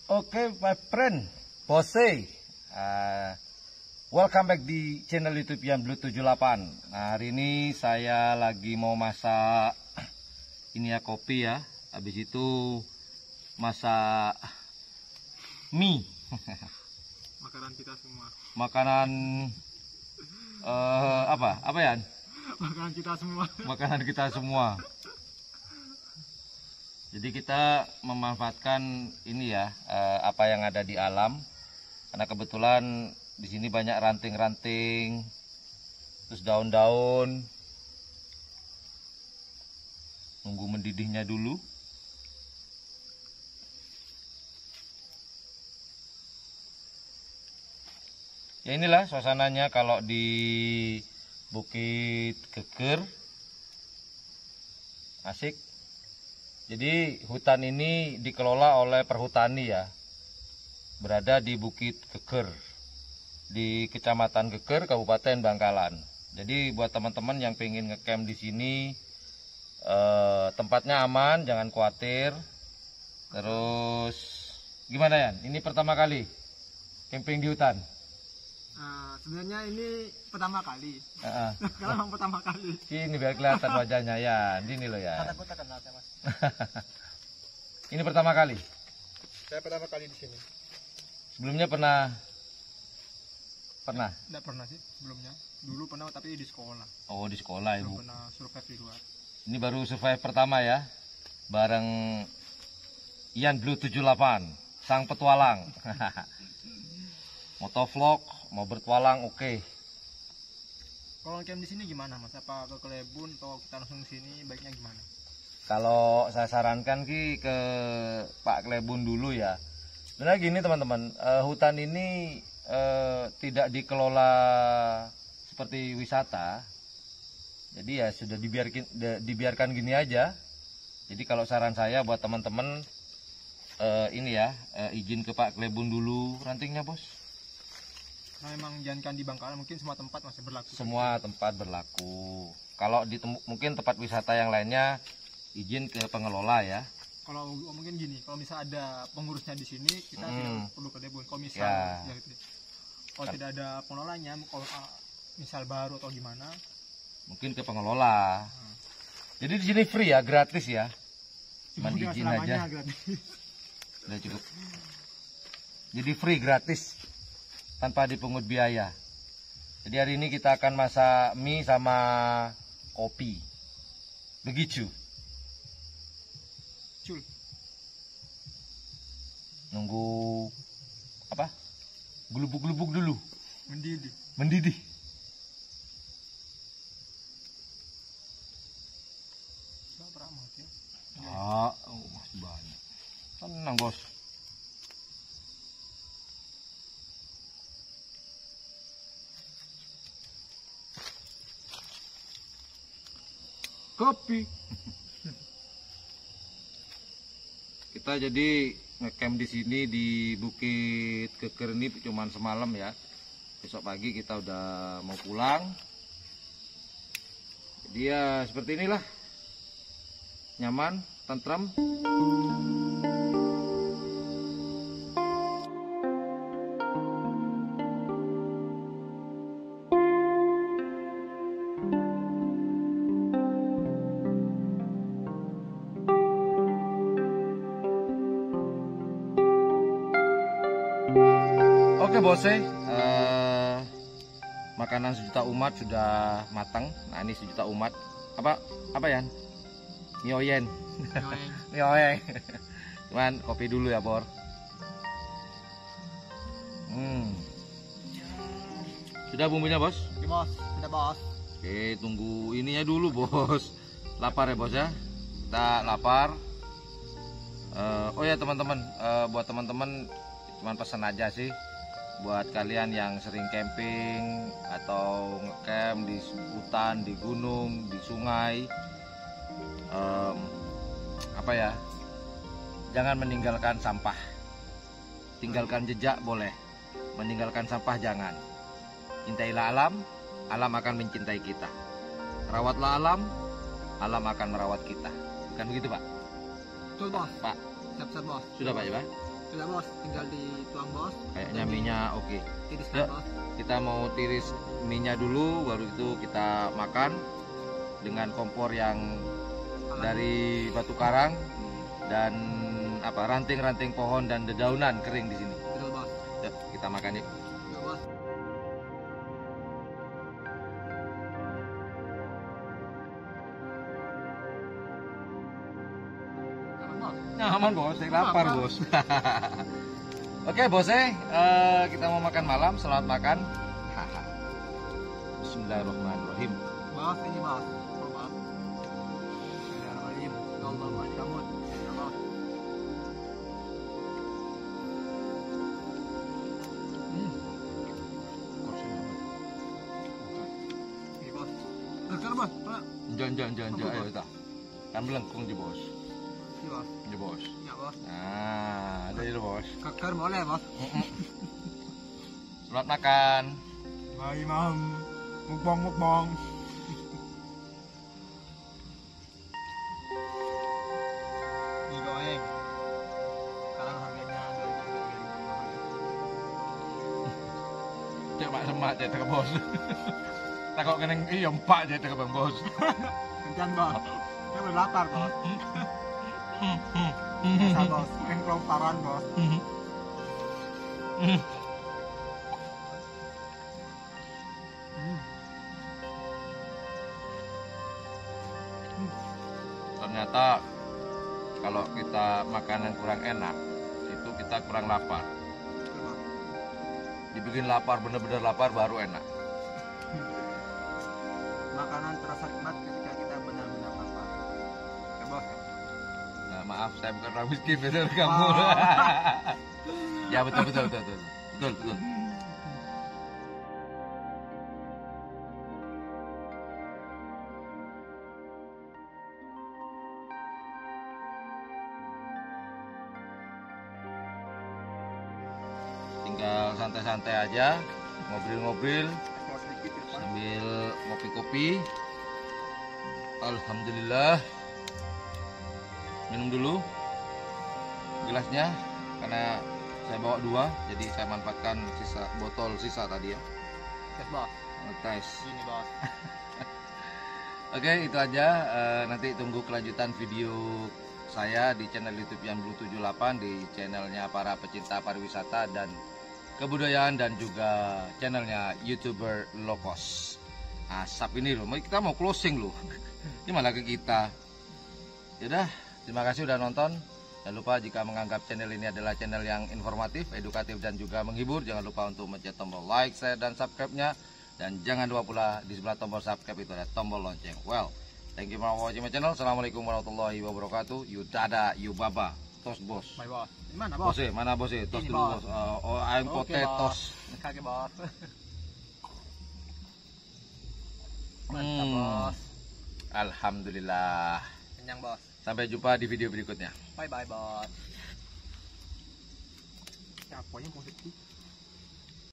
Oke, my friend, Bose. Welcome back di channel YouTube Ian Blue 78. Nah, hari ini saya lagi mau masak ini ya, kopi ya. Habis itu masak mie. Makanan kita semua. Makanan apa? Apa ya? Makanan kita semua. Makanan kita semua. Jadi kita memanfaatkan ini ya, apa yang ada di alam. Karena kebetulan di sini banyak ranting-ranting, terus daun-daun. Nunggu mendidihnya dulu. Ya inilah suasananya kalau di Bukit Geger. Asik. Jadi hutan ini dikelola oleh perhutani ya. Berada di Bukit Geger, di Kecamatan Geger, Kabupaten Bangkalan. Jadi buat teman-teman yang pengen ngecamp di sini, tempatnya aman, jangan khawatir. Terus gimana ya? Ini pertama kali camping di hutan. Sebenarnya ini pertama kali. Kalau memang pertama kali. Ini biar kelihatan wajahnya ya. Ini loh ya. Kata kota kenal saya, Mas. Ini pertama kali. Saya pertama kali di sini. Sebelumnya pernah? Enggak pernah sih sebelumnya. Dulu pernah tapi di sekolah. Oh, di sekolah Ibu. Belum pernah survive di luar. Ini baru survive pertama ya. Bareng Ian Blue 78, sang petualang. Motovlog, mau bertualang, oke. Kalau camp di sini gimana, Mas? Apa ke Kelebun atau kita langsung sini? Baiknya gimana? Kalau saya sarankan ke Pak Kelebun dulu ya. Sebenarnya gini teman-teman, hutan ini tidak dikelola seperti wisata. Jadi ya sudah dibiarkan gini aja. Jadi kalau saran saya buat teman-teman, ini ya, izin ke Pak Kelebun dulu rantingnya, Bos. Nah, memang jangankan di Bangkalan, mungkin semua tempat masih berlaku. Semua tempat berlaku. Kalau mungkin tempat wisata yang lainnya izin ke pengelola ya. Kalau mungkin gini, kalau misal ada pengurusnya di sini, kita tidak perlu ke Kelebun. Kalau misal ya gitu. Kalau tidak ada pengelolanya, kalau misal baru atau gimana, mungkin ke pengelola. Jadi di sini free ya, gratis ya. Cuma sudah izin selamanya aja. gratis. Udah cukup. Jadi free, gratis, tanpa dipungut biaya. Jadi hari ini kita akan masak mie sama kopi. Begitu. Cul. Nunggu apa? Gelubuk-gelubuk dulu. Mendidih. Mendidih. Berapa amat ya? Masih banyak. Tenang, Bos. Kopi. Kita jadi ngecamp di sini di Bukit Geger ini cuma semalam ya. Besok pagi kita udah mau pulang. Jadi ya seperti inilah. Nyaman, tentram. Oke Bose, makanan sejuta umat sudah matang. Nah ini sejuta umat apa ya? Mioyen. Mioyen. Cuman kopi dulu ya Bor. Sudah bumbunya Bos? Oke, Bos. Sudah, Bos. Oke, tunggu ininya dulu Bos. Lapar ya Bos ya? Kita lapar. Oh ya teman-teman, buat teman-teman cuman pesan aja sih. Buat kalian yang sering camping atau ngecamp di hutan, di gunung, di sungai, apa ya, jangan meninggalkan sampah. Tinggalkan jejak boleh, meninggalkan sampah jangan. Cintailah alam, alam akan mencintai kita. Rawatlah alam, alam akan merawat kita. Bukan begitu Pak? Betul, Bos. Pak, Siap-siap, Bos. sudah Pak ya Pak? Sudah bos, tinggal dituang bos. Kayaknya minyak oke. Tiriskan Yuk, bos. kita mau tiris minyak dulu, baru itu kita makan dengan kompor yang dari batu karang dan apa ranting-ranting pohon dan dedaunan kering di sini. Betul bos. Yuk, kita makan yuk. Ya bos. Aman bos, saya lapar bos. Oke bos, kita mau makan malam. Selamat makan. Bismillahirrahmanirrahim. Bos, ini bos. Bos. Bismillahirrahmanirrahim. Allahumma jamut. Ya bos. Ini bos. Segar bos. Jangan, ayo kita. Kan melengkung di bos. Ini bos. Ini bos. Ya bos. Nah, ada itu bos. Segar boleh bos. Selamat makan. Hai mam. Mukbang. Ini goreng. Sekarang harganya 2.000. Cek mak semak cek ke bos. Takut kena iya empat cek ke bang bos. Kencan bos. Saya udah lapar bos. Bisa bos. Yang kelaparan bos. Ternyata kalau kita makanan kurang enak, itu kita kurang lapar. Dibikin lapar, bener-bener lapar baru enak. Makanan terasa nikmat ketika kita benar-benar lapar. Ya bos. Nah, maaf saya bukan orang miskin, bener kamu. Ya betul. Tinggal santai-santai aja, ngobrol-ngobrol Bos sedikit ya bos. sambil ngopi-kopi. Alhamdulillah. Minum dulu gelasnya karena saya bawa 2, jadi saya manfaatkan botol sisa tadi ya. Tes bos. Tes. Gini bos. Oke, itu aja. Nanti tunggu kelanjutan video saya di channel YouTube yang Blue 78, di channelnya para pecinta pariwisata dan kebudayaan, dan juga channelnya YouTuber low cost. Asap ini loh, kita mau closing loh. Gimana ke kita? Yaudah, terima kasih udah nonton. Jangan lupa jika menganggap channel ini adalah channel yang informatif, edukatif, dan juga menghibur, jangan lupa untuk mencet tombol like, share, dan subscribe-nya. Dan jangan lupa pula di sebelah tombol subscribe itu ada tombol lonceng. Well, thank you for watching my channel. Assalamualaikum warahmatullahi wabarakatuh. You dada, you baba. Tos bos. Bye bos. Di mana bos? Bos, mana bos? Tos Ini, dulu bos. bos. Ayam Oke, potato bos. tos. Kaki bos. Mantap bos. Alhamdulillah. Kenyang bos. Sampai jumpa di video berikutnya. Bye bye bos. Siapa yang positif?